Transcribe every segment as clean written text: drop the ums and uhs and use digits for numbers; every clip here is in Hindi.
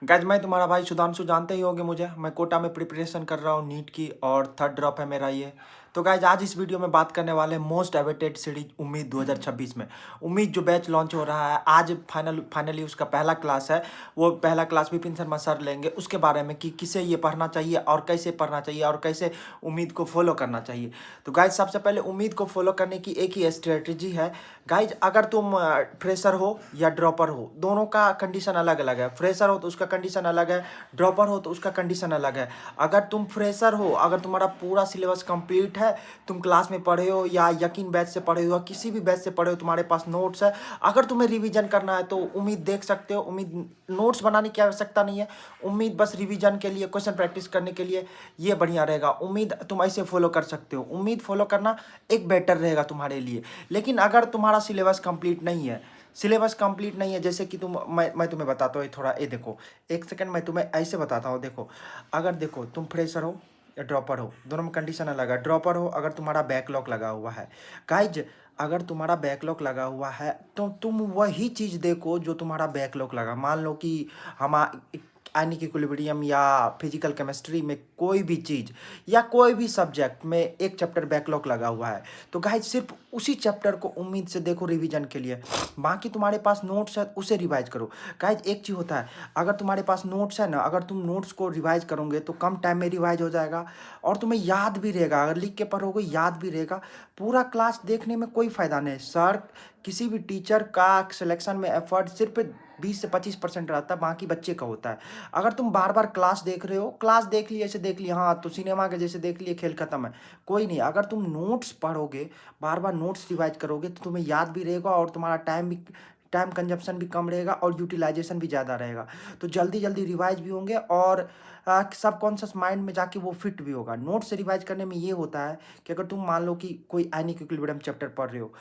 गाइज मैं तुम्हारा भाई सुधांशु, जानते ही होंगे मुझे। मैं कोटा में प्रिपरेशन कर रहा हूँ नीट की और थर्ड ड्रॉप है मेरा ये। तो गाइज आज इस वीडियो में बात करने वाले हैं मोस्ट अवेटेड सीरीज उम्मीद 2026 में। उम्मीद जो बैच लॉन्च हो रहा है आज, फाइनली उसका पहला क्लास है। वो पहला क्लास विपिन शर्मा सर लेंगे, उसके बारे में कि किसे ये पढ़ना चाहिए और कैसे पढ़ना चाहिए और कैसे उम्मीद को फॉलो करना चाहिए। तो गाइज सबसे पहले उम्मीद को फॉलो करने की एक ही स्ट्रेटजी है। गाइज अगर तुम फ्रेशर हो या ड्रॉपर हो, दोनों का कंडीशन अलग अलग है। फ्रेशर हो तो उसका कंडीशन अलग है, ड्रॉपर हो तो उसका कंडीशन अलग है। अगर तुम फ्रेशर हो, अगर तुम्हारा पूरा सिलेबस कंप्लीट है, तुम क्लास में पढ़े हो या यकीन बैच से पढ़े हो या किसी भी बैच से पढ़े हो, तुम्हारे पास नोट्स है, अगर तुम्हें रिवीजन करना है तो उम्मीद देख सकते हो। उम्मीद नोट्स बनाने की आवश्यकता नहीं है, उम्मीद बस रिवीजन के लिए, क्वेश्चन प्रैक्टिस करने के लिए ये बढ़िया रहेगा। उम्मीद तुम ऐसे फॉलो कर सकते हो, उम्मीद फॉलो करना एक बेटर रहेगा तुम्हारे लिए। लेकिन अगर तुम्हारा सिलेबस कंप्लीट नहीं है, सिलेबस कंप्लीट नहीं है, जैसे कि मैं तुम्हें बताता हूँ थोड़ा, ये देखो, एक सेकंड मैं तुम्हें ऐसे बताता हूँ। देखो, अगर देखो तुम फ्रेशर हो या ड्रॉपर हो, दोनों में कंडीशन अलग है। ड्रॉपर हो अगर तुम्हारा बैकलॉग लगा हुआ है, गाइज अगर तुम्हारा बैकलॉग लगा हुआ है तो तुम वही चीज़ देखो जो तुम्हारा बैकलॉग लगा। मान लो कि हम आयनिक इक्विलिब्रियम या फिजिकल केमिस्ट्री में कोई भी चीज़ या कोई भी सब्जेक्ट में एक चैप्टर बैकलॉग लगा हुआ है, तो गाइज सिर्फ उसी चैप्टर को उम्मीद से देखो रिवीजन के लिए। बाकी तुम्हारे पास नोट्स है उसे रिवाइज करो। गाइज एक चीज़ होता है, अगर तुम्हारे पास नोट्स है ना, अगर तुम नोट्स को रिवाइज करोगे तो कम टाइम में रिवाइज हो जाएगा और तुम्हें याद भी रहेगा। अगर लिख के पढ़ोगे याद भी रहेगा। पूरा क्लास देखने में कोई फ़ायदा नहीं सर। किसी भी टीचर का सिलेक्शन में एफर्ट सिर्फ 20 से 25% रहता है, बाकी बच्चे का होता है। अगर तुम बार बार क्लास देख रहे हो, क्लास देख लिए ऐसे देख लिए, हाँ तो सिनेमा के जैसे देख लिए, खेल खत्म है, कोई नहीं। अगर तुम नोट्स पढ़ोगे, बार बार नोट्स रिवाइज करोगे तो तुम्हें याद भी रहेगा और तुम्हारा टाइम कंजप्शन भी कम रहेगा और यूटिलाइजेशन भी ज़्यादा रहेगा। तो जल्दी जल्दी रिवाइज भी होंगे और सबकॉन्शियस माइंड में जाके वो फिट भी होगा। नोट से रिवाइज करने में ये होता है कि अगर तुम मान लो कि कोई आयनिक इक्विलिब्रियम चैप्टर पढ़ रहे हो,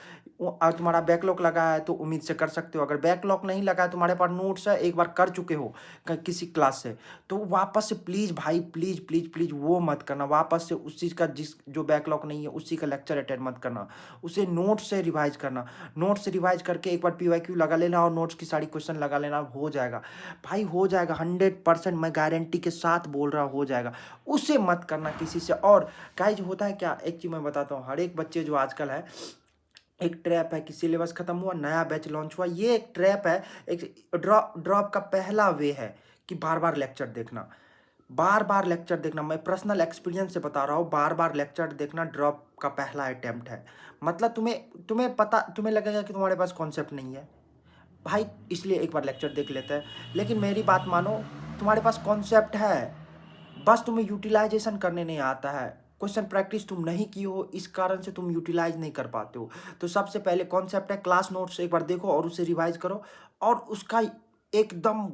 और तुम्हारा बैकलॉग लगा है तो उम्मीद से कर सकते हो। अगर बैकलॉग नहीं लगा है, तुम्हारे पास नोट्स है, एक बार कर चुके हो किसी क्लास से, तो वापस से प्लीज़ भाई, प्लीज़ प्लीज़ प्लीज़ वो मत करना। वापस से उस चीज़ का जो बैकलॉग नहीं है उसी का लेक्चर अटेंड मत करना, उसे नोट से रिवाइज करना। नोट से रिवाइज करके एक बार पीवाईक्यू लगा लेना और नोट्स की सारी क्वेश्चन लगा लेना, हो जाएगा भाई, हो जाएगा 100%। मैं गारंटी के साथ बोल रहा हूँ, हो जाएगा। उसे मत करना किसी से। और गाइज होता है क्या, एक चीज़ मैं बताता हूँ, हर एक बच्चे जो आजकल है, एक ट्रैप है कि सिलेबस खत्म हुआ, नया बैच लॉन्च हुआ, ये एक ट्रैप है। एक ड्रॉप का पहला वे है कि बार बार लेक्चर देखना, बार बार लेक्चर देखना। मैं पर्सनल एक्सपीरियंस से बता रहा हूँ, बार बार लेक्चर देखना ड्रॉप का पहला अटेम्प्ट है। मतलब तुम्हें लगेगा कि तुम्हारे पास कॉन्सेप्ट नहीं है भाई, इसलिए एक बार लेक्चर देख लेते हैं। लेकिन मेरी बात मानो, तुम्हारे पास कॉन्सेप्ट है, बस तुम्हें यूटिलाइजेशन करने नहीं आता है। क्वेश्चन प्रैक्टिस तुम नहीं की हो, इस कारण से तुम यूटिलाइज नहीं कर पाते हो। तो सबसे पहले कॉन्सेप्ट है, क्लास नोट्स एक बार देखो और उसे रिवाइज करो और उसका एकदम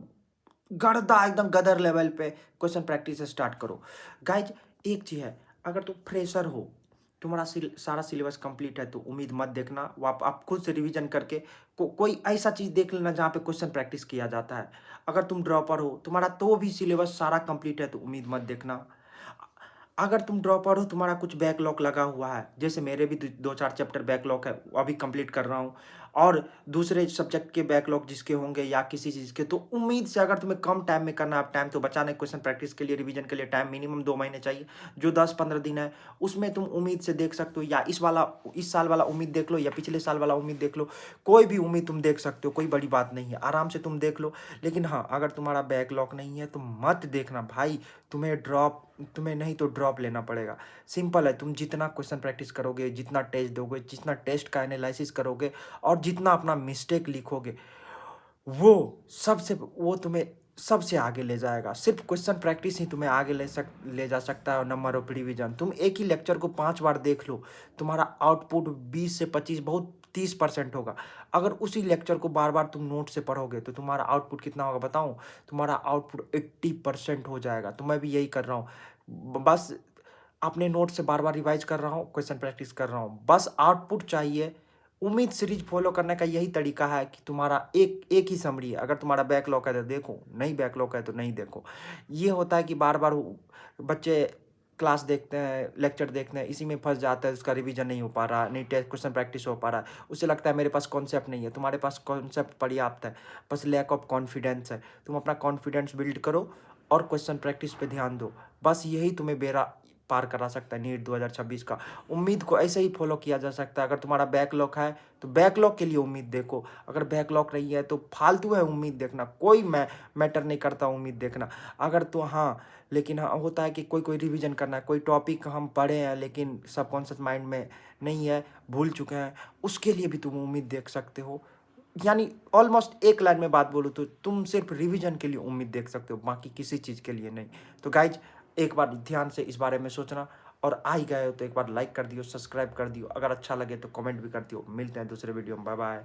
गड़दा, एकदम गदर लेवल पे क्वेश्चन प्रैक्टिस स्टार्ट करो। गाइज एक चीज़ है, अगर तुम फ्रेशर हो, तुम्हारा सारा सिलेबस कंप्लीट है, तो उम्मीद मत देखना। वो आप खुद से रिवीजन करके कोई ऐसा चीज़ देख लेना जहाँ पे क्वेश्चन प्रैक्टिस किया जाता है। अगर तुम ड्रॉपर हो, तुम्हारा तो भी सिलेबस सारा कंप्लीट है, तो उम्मीद मत देखना। अगर तुम ड्रॉपर हो, तुम्हारा कुछ बैकलॉग लगा हुआ है, जैसे मेरे भी दो चार चैप्टर बैकलॉग है, अभी कंप्लीट कर रहा हूँ, और दूसरे सब्जेक्ट के बैकलॉग जिसके होंगे या किसी चीज़ के, तो उम्मीद से अगर तुम्हें कम टाइम में करना है, टाइम तो बचाना है, क्वेश्चन प्रैक्टिस के लिए, रिवीजन के लिए टाइम मिनिमम 2 महीने चाहिए, जो 10-15 दिन है उसमें तुम उम्मीद से देख सकते हो। या इस साल वाला उम्मीद देख लो या पिछले साल वाला उम्मीद देख लो, कोई भी उम्मीद तुम देख सकते हो, कोई बड़ी बात नहीं है, आराम से तुम देख लो। लेकिन हाँ, अगर तुम्हारा बैकलॉग नहीं है तो मत देखना भाई, तुम्हें नहीं तो ड्रॉप लेना पड़ेगा। सिंपल है, तुम जितना क्वेश्चन प्रैक्टिस करोगे, जितना टेस्ट दोगे, जितना टेस्ट का एनालिसिस करोगे और जितना अपना मिस्टेक लिखोगे, वो तुम्हें सबसे आगे ले जाएगा। सिर्फ क्वेश्चन प्रैक्टिस ही तुम्हें आगे ले जा सकता है। और नंबर ऑफ रिवीजन, तुम एक ही लेक्चर को 5 बार देख लो, तुम्हारा आउटपुट 20 से 25, बहुत 30% होगा। अगर उसी लेक्चर को बार बार तुम नोट से पढ़ोगे तो तुम्हारा आउटपुट कितना होगा बताऊं? तुम्हारा आउटपुट 80% हो जाएगा। तो मैं भी यही कर रहा हूँ, बस अपने नोट से बार बार रिवाइज कर रहा हूँ, क्वेश्चन प्रैक्टिस कर रहा हूँ, बस आउटपुट चाहिए। उम्मीद सीरीज फॉलो करने का यही तरीका है कि तुम्हारा एक एक ही समरी है। अगर तुम्हारा बैकलॉग है तो देखो, नहीं बैकलॉग है तो नहीं देखो। ये होता है कि बार बार बच्चे क्लास देखते हैं, लेक्चर देखते हैं, इसी में फँस जाता है, उसका रिवीजन नहीं हो पा रहा, नहीं टेस्ट क्वेश्चन प्रैक्टिस हो पा रहा है। उसे लगता है मेरे पास कॉन्सेप्ट नहीं है, तुम्हारे पास कॉन्सेप्ट पर्याप्त है, बस लैक ऑफ कॉन्फिडेंस है। तुम अपना कॉन्फिडेंस बिल्ड करो और क्वेश्चन प्रैक्टिस पे ध्यान दो। बस यही तुम्हें बेड़ा पार करा सकता है नीट 2026 का। उम्मीद को ऐसे ही फॉलो किया जा सकता है। अगर तुम्हारा बैकलॉग है तो बैकलॉग के लिए उम्मीद देखो, अगर बैकलॉग नहीं है तो फालतू है उम्मीद देखना, कोई मैटर नहीं करता उम्मीद देखना। अगर तो हाँ, लेकिन हाँ होता है कि कोई कोई रिवीजन करना है, कोई टॉपिक हम पढ़े हैं लेकिन सबकॉन्शियस माइंड में नहीं है, भूल चुके हैं, उसके लिए भी तुम उम्मीद देख सकते हो। यानी ऑलमोस्ट एक लाइन में बात बोलूँ तो तुम सिर्फ रिवीजन के लिए उम्मीद देख सकते हो, बाकी किसी चीज़ के लिए नहीं। तो गाइज एक बार ध्यान से इस बारे में सोचना, और आ ही गए हो तो एक बार लाइक कर दियो, सब्सक्राइब कर दियो, अगर अच्छा लगे तो कमेंट भी कर दियो। मिलते हैं दूसरे वीडियो में, बाय बाय।